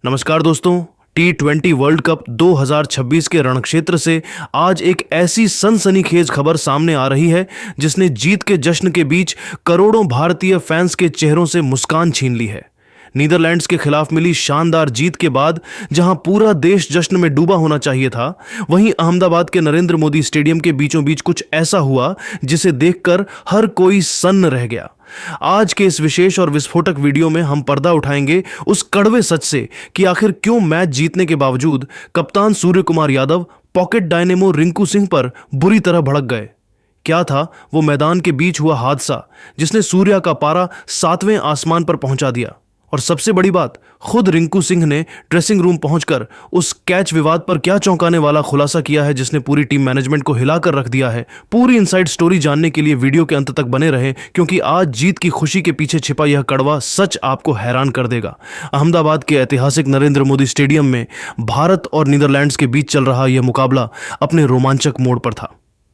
नमस्कार दोस्तों। T20 world cup 2026 के रणक्षेत्र से आज एक ऐसी सनसनीखेज खबर सामने आ रही है जिसने जीत के जश्न के बीच करोड़ों भारतीय फैंस के चेहरों से मुस्कान छीन ली है। नीदरलैंड्स के खिलाफ मिली शानदार जीत के बाद जहां पूरा देश जश्न में डूबा होना चाहिए था, वहीं अहमदाबाद के नरेंद्र मोदी स्टेडियम के बीचों बीच कुछ ऐसा हुआ जिसे देखकर हर कोई सन्न रह गया। आज के इस विशेष और विस्फोटक वीडियो में हम पर्दा उठाएंगे उस कड़वे सच से कि आखिर क्यों मैच जीतने के बावजूद कप्तान सूर्य कुमार यादव पॉकेट डायनेमो रिंकू सिंह पर बुरी तरह भड़क गए। क्या था वो मैदान के बीच हुआ हादसा जिसने सूर्या का पारा 7वें आसमान पर पहुंचा दिया? और सबसे बड़ी बात, खुद रिंकू सिंह ने ड्रेसिंग रूम पहुंचकर उस कैच विवाद पर क्या चौंकाने वाला खुलासा किया है जिसने पूरी टीम मैनेजमेंट को हिलाकर रख दिया है। पूरी इनसाइड स्टोरी जानने के लिए वीडियो के अंत तक बने रहें, क्योंकि आज जीत की खुशी के पीछे छिपा यह कड़वा सच आपको हैरान कर देगा। अहमदाबाद के ऐतिहासिक नरेंद्र मोदी स्टेडियम में भारत और नीदरलैंड्स के बीच चल रहा यह मुकाबला अपने रोमांचक मोड़ पर था।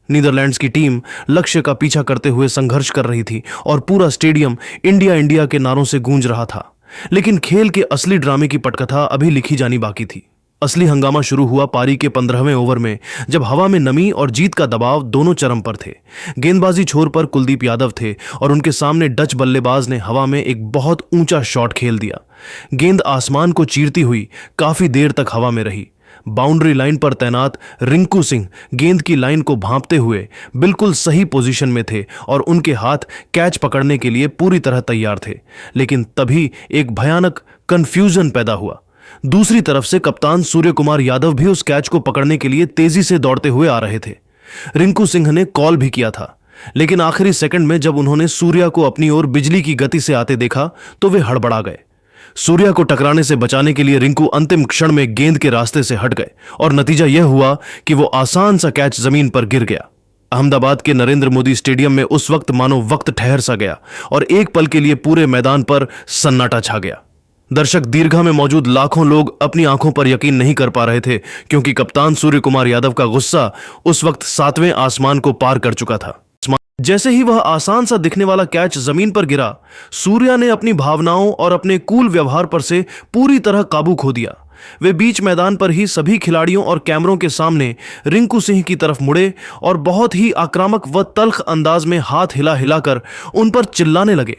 नीदरलैंड्स की टीम लक्ष्य का पीछा करते हुए संघर्ष कर रही थी और पूरा स्टेडियम इंडिया इंडिया के नारों से गूंज रहा था। लेकिन खेल के असली ड्रामे की पटकथा अभी लिखी जानी बाकी थी। असली हंगामा शुरू हुआ पारी के 15वें ओवर में, जब हवा में नमी और जीत का दबाव दोनों चरम पर थे। गेंदबाजी छोर पर कुलदीप यादव थे और उनके सामने डच बल्लेबाज ने हवा में एक बहुत ऊंचा शॉट खेल दिया। गेंद आसमान को चीरती हुई काफी देर तक हवा में रही। बाउंड्री लाइन पर तैनात रिंकू सिंह गेंद की लाइन को भांपते हुए बिल्कुल सही पोजीशन में थे और उनके हाथ कैच पकड़ने के लिए पूरी तरह तैयार थे। लेकिन तभी एक भयानक कंफ्यूजन पैदा हुआ। दूसरी तरफ से कप्तान सूर्य कुमार यादव भी उस कैच को पकड़ने के लिए तेजी से दौड़ते हुए आ रहे थे। रिंकू सिंह ने कॉल भी किया था, लेकिन आखिरी सेकंड में जब उन्होंने सूर्या को अपनी ओर बिजली की गति से आते देखा तो वे हड़बड़ा गए। सूर्या को टकराने से बचाने के लिए रिंकू अंतिम क्षण में गेंद के रास्ते से हट गए और नतीजा यह हुआ कि वो आसान सा कैच जमीन पर गिर गया। अहमदाबाद के नरेंद्र मोदी स्टेडियम में उस वक्त मानो वक्त ठहर सा गया और एक पल के लिए पूरे मैदान पर सन्नाटा छा गया। दर्शक दीर्घा में मौजूद लाखों लोग अपनी आंखों पर यकीन नहीं कर पा रहे थे, क्योंकि कप्तान सूर्य कुमार यादव का गुस्सा उस वक्त 7वें आसमान को पार कर चुका था। जैसे ही वह आसान सा दिखने वाला कैच जमीन पर गिरा, सूर्या ने अपनी भावनाओं और अपने कूल व्यवहार पर से पूरी तरह काबू खो दिया। वे बीच मैदान पर ही सभी खिलाड़ियों और कैमरों के सामने रिंकू सिंह की तरफ मुड़े और बहुत ही आक्रामक व तल्ख अंदाज में हाथ हिला हिलाकर उन पर चिल्लाने लगे।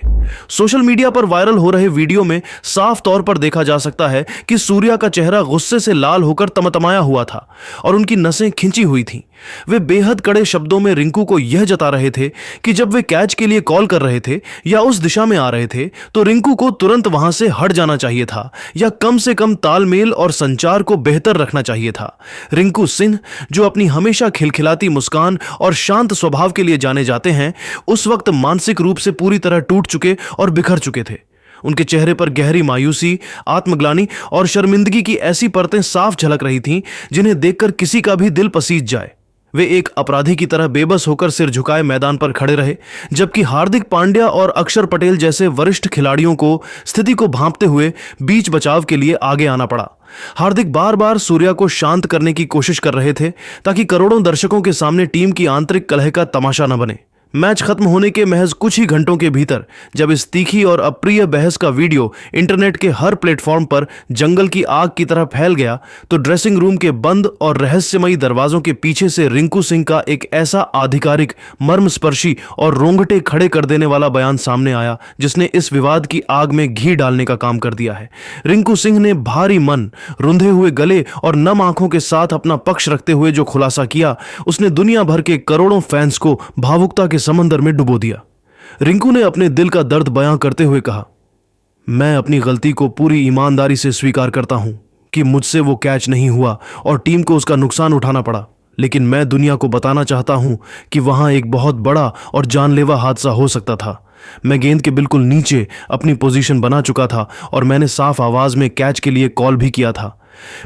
सोशल मीडिया पर वायरल हो रहे वीडियो में साफ तौर पर देखा जा सकता है कि सूर्या का चेहरा गुस्से से लाल होकर तमतमाया हुआ था और उनकी नसें खिंची हुई थीं। वे बेहद कड़े शब्दों में रिंकू को यह जता रहे थे कि जब वे कैच के लिए कॉल कर रहे थे या उस दिशा में आ रहे थे तो रिंकू को तुरंत वहां से हट जाना चाहिए था, या कम से कम तालमेल और संचार को बेहतर रखना चाहिए था। रिंकू सिंह, जो अपनी हमेशा खिलखिलाती मुस्कान और शांत स्वभाव के लिए जाने जाते हैं, उस वक्त मानसिक रूप से पूरी तरह टूट चुके और बिखर चुके थे। उनके चेहरे पर गहरी मायूसी, आत्मग्लानि और शर्मिंदगी की ऐसी परतें साफ झलक रही थीं जिन्हें देखकर किसी का भी दिल पसीज जाए। वे एक अपराधी की तरह बेबस होकर सिर झुकाए मैदान पर खड़े रहे, जबकि हार्दिक पांड्या और अक्षर पटेल जैसे वरिष्ठ खिलाड़ियों को स्थिति को भांपते हुए बीच बचाव के लिए आगे आना पड़ा। हार्दिक बार बार सूर्या को शांत करने की कोशिश कर रहे थे ताकि करोड़ों दर्शकों के सामने टीम की आंतरिक कलह का तमाशा न बने। मैच खत्म होने के महज कुछ ही घंटों के भीतर जब इस तीखी और अप्रिय बहस का वीडियो इंटरनेट के हर प्लेटफॉर्म पर जंगल की आग की तरह फैल गया, तो ड्रेसिंग रूम के बंद और रहस्यमयी दरवाजों के पीछे से रिंकू सिंह का एक ऐसा आधिकारिक, मर्मस्पर्शी और रोंगटे खड़े कर देने वाला बयान सामने आया जिसने इस विवाद की आग में घी डालने का काम कर दिया है। रिंकू सिंह ने भारी मन, रुंधे हुए गले और नम आंखों के साथ अपना पक्ष रखते हुए जो खुलासा किया, उसने दुनिया भर के करोड़ों फैंस को भावुकता के समंदर में डुबो दिया। रिंकू ने अपने दिल का दर्द बयां करते हुए कहा, मैं अपनी गलती को पूरी ईमानदारी से स्वीकार करता हूं कि मुझसे वो कैच नहीं हुआ और टीम को उसका नुकसान उठाना पड़ा, लेकिन मैं दुनिया को बताना चाहता हूं कि वहां एक बहुत बड़ा और जानलेवा हादसा हो सकता था। मैं गेंद के बिल्कुल नीचे अपनी पोजीशन बना चुका था और मैंने साफ आवाज में कैच के लिए कॉल भी किया था।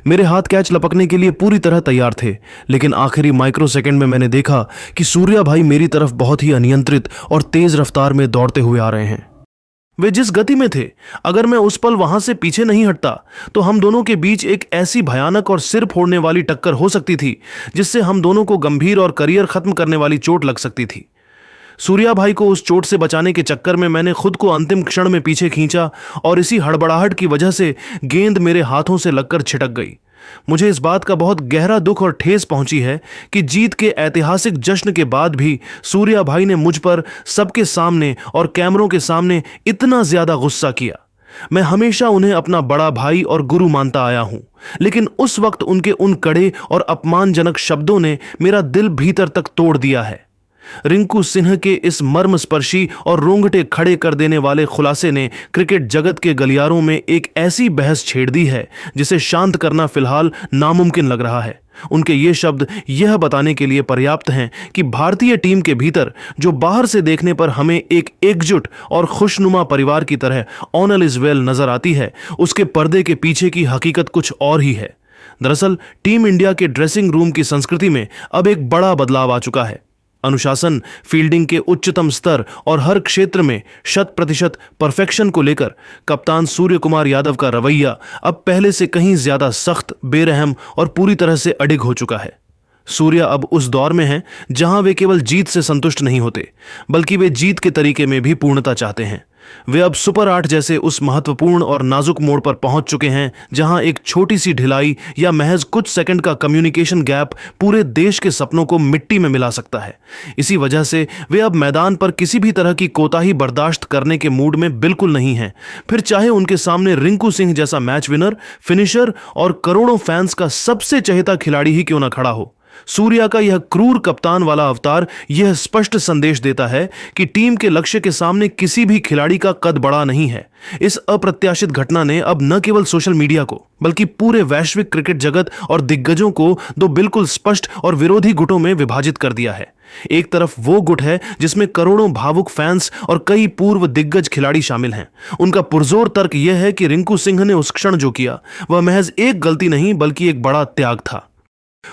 मेरे हाथ कैच लपकने के लिए पूरी तरह तैयार थे, लेकिन आखिरी माइक्रो सेकंड में मैंने देखा कि सूर्या भाई मेरी तरफ बहुत ही अनियंत्रित और तेज रफ्तार में दौड़ते हुए आ रहे हैं। वे जिस गति में थे, अगर मैं उस पल वहां से पीछे नहीं हटता तो हम दोनों के बीच एक ऐसी भयानक और सिर फोड़ने वाली टक्कर हो सकती थी जिससे हम दोनों को गंभीर और करियर खत्म करने वाली चोट लग सकती थी। सूर्या भाई को उस चोट से बचाने के चक्कर में मैंने खुद को अंतिम क्षण में पीछे खींचा और इसी हड़बड़ाहट की वजह से गेंद मेरे हाथों से लगकर छिटक गई। मुझे इस बात का बहुत गहरा दुख और ठेस पहुंची है कि जीत के ऐतिहासिक जश्न के बाद भी सूर्या भाई ने मुझ पर सबके सामने और कैमरों के सामने इतना ज्यादा गुस्सा किया। मैं हमेशा उन्हें अपना बड़ा भाई और गुरु मानता आया हूं, लेकिन उस वक्त उनके उन कड़े और अपमानजनक शब्दों ने मेरा दिल भीतर तक तोड़ दिया है। रिंकू सिंह के इस मर्मस्पर्शी और रोंगटे खड़े कर देने वाले खुलासे ने क्रिकेट जगत के गलियारों में एक ऐसी बहस छेड़ दी है जिसे शांत करना फिलहाल नामुमकिन लग रहा है। उनके ये शब्द यह बताने के लिए पर्याप्त हैं कि भारतीय टीम के भीतर, जो बाहर से देखने पर हमें एक एकजुट और खुशनुमा परिवार की तरह ऑल इज वेल नजर आती है, उसके पर्दे के पीछे की हकीकत कुछ और ही है। दरअसल टीम इंडिया के ड्रेसिंग रूम की संस्कृति में अब एक बड़ा बदलाव आ चुका है। अनुशासन, फील्डिंग के उच्चतम स्तर और हर क्षेत्र में 100% परफेक्शन को लेकर कप्तान सूर्य कुमार यादव का रवैया अब पहले से कहीं ज्यादा सख्त, बेरहम और पूरी तरह से अडिग हो चुका है। सूर्या अब उस दौर में हैं जहां वे केवल जीत से संतुष्ट नहीं होते, बल्कि वे जीत के तरीके में भी पूर्णता चाहते हैं। वे अब सुपर 8 जैसे उस महत्वपूर्ण और नाजुक मोड़ पर पहुंच चुके हैं जहां एक छोटी सी ढिलाई या महज कुछ सेकंड का कम्युनिकेशन गैप पूरे देश के सपनों को मिट्टी में मिला सकता है। इसी वजह से वे अब मैदान पर किसी भी तरह की कोताही बर्दाश्त करने के मूड में बिल्कुल नहीं हैं, फिर चाहे उनके सामने रिंकू सिंह जैसा मैच विनर, फिनिशर और करोड़ों फैंस का सबसे चहेता खिलाड़ी ही क्यों न खड़ा हो। सूर्या का यह क्रूर कप्तान वाला अवतार यह स्पष्ट संदेश देता है कि टीम के लक्ष्य के सामने किसी भी खिलाड़ी का कद बड़ा नहीं है। इस अप्रत्याशित घटना ने अब न केवल सोशल मीडिया को, बल्कि पूरे वैश्विक क्रिकेट जगत और दिग्गजों को दो बिल्कुल स्पष्ट और विरोधी गुटों में विभाजित कर दिया है। एक तरफ वो गुट है जिसमें करोड़ों भावुक फैंस और कई पूर्व दिग्गज खिलाड़ी शामिल हैं। उनका पुरजोर तर्क यह है कि रिंकू सिंह ने उस क्षण जो किया वह महज एक गलती नहीं, बल्कि एक बड़ा त्याग था।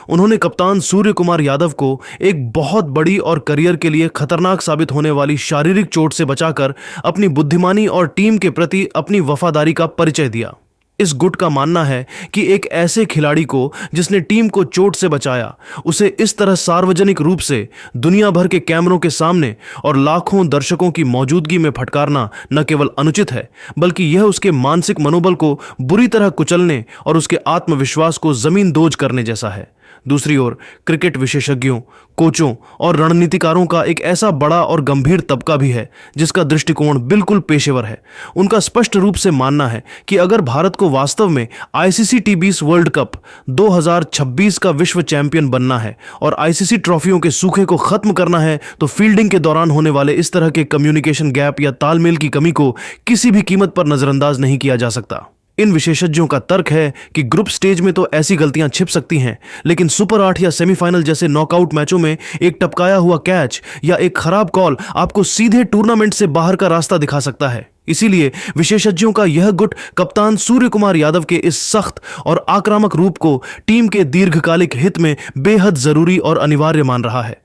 उन्होंने कप्तान सूर्य कुमार यादव को एक बहुत बड़ी और करियर के लिए खतरनाक साबित होने वाली शारीरिक चोट से बचाकर अपनी बुद्धिमानी और टीम के प्रति अपनी वफादारी का परिचय दिया। इस गुट का मानना है कि एक ऐसे खिलाड़ी को जिसने टीम को चोट से बचाया, उसे इस तरह सार्वजनिक रूप से दुनिया भर के कैमरों के सामने और लाखों दर्शकों की मौजूदगी में फटकारना न केवल अनुचित है, बल्कि यह उसके मानसिक मनोबल को बुरी तरह कुचलने और उसके आत्मविश्वास को जमींदोज करने जैसा है। दूसरी ओर क्रिकेट विशेषज्ञों, कोचों और रणनीतिकारों का एक ऐसा बड़ा और गंभीर तबका भी है जिसका दृष्टिकोण बिल्कुल पेशेवर है। उनका स्पष्ट रूप से मानना है कि अगर भारत को वास्तव में आईसीसी टी20 वर्ल्ड कप 2026 का विश्व चैंपियन बनना है और आईसीसी ट्रॉफियों के सूखे को खत्म करना है, तो फील्डिंग के दौरान होने वाले इस तरह के कम्युनिकेशन गैप या तालमेल की कमी को किसी भी कीमत पर नजरअंदाज नहीं किया जा सकता। इन विशेषज्ञों का तर्क है कि ग्रुप स्टेज में तो ऐसी गलतियां छिप सकती हैं, लेकिन सुपर 8 या सेमीफाइनल जैसे नॉकआउट मैचों में एक टपकाया हुआ कैच या एक खराब कॉल आपको सीधे टूर्नामेंट से बाहर का रास्ता दिखा सकता है। इसीलिए विशेषज्ञों का यह गुट कप्तान सूर्य कुमार यादव के इस सख्त और आक्रामक रूप को टीम के दीर्घकालिक हित में बेहद जरूरी और अनिवार्य मान रहा है।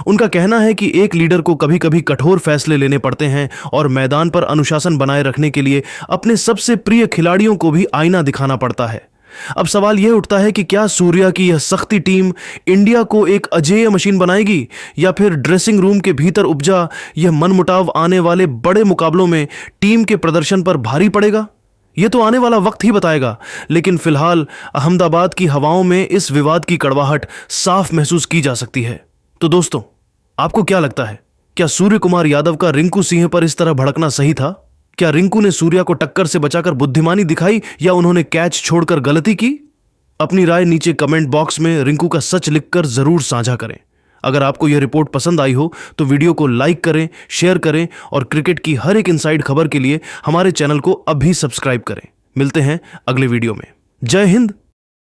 उनका कहना है कि एक लीडर को कभी कभी कठोर फैसले लेने पड़ते हैं और मैदान पर अनुशासन बनाए रखने के लिए अपने सबसे प्रिय खिलाड़ियों को भी आईना दिखाना पड़ता है। अब सवाल यह उठता है कि क्या सूर्या की यह सख्ती टीम इंडिया को एक अजेय मशीन बनाएगी, या फिर ड्रेसिंग रूम के भीतर उपजा यह मनमुटाव आने वाले बड़े मुकाबलों में टीम के प्रदर्शन पर भारी पड़ेगा। यह तो आने वाला वक्त ही बताएगा, लेकिन फिलहाल अहमदाबाद की हवाओं में इस विवाद की कड़वाहट साफ महसूस की जा सकती है। तो दोस्तों, आपको क्या लगता है, क्या सूर्य कुमार यादव का रिंकू सिंह पर इस तरह भड़कना सही था? क्या रिंकू ने सूर्या को टक्कर से बचाकर बुद्धिमानी दिखाई, या उन्होंने कैच छोड़कर गलती की? अपनी राय नीचे कमेंट बॉक्स में रिंकू का सच लिखकर जरूर साझा करें। अगर आपको यह रिपोर्ट पसंद आई हो तो वीडियो को लाइक करें, शेयर करें और क्रिकेट की हर एक इनसाइड खबर के लिए हमारे चैनल को अभी सब्सक्राइब करें। मिलते हैं अगले वीडियो में। जय हिंद,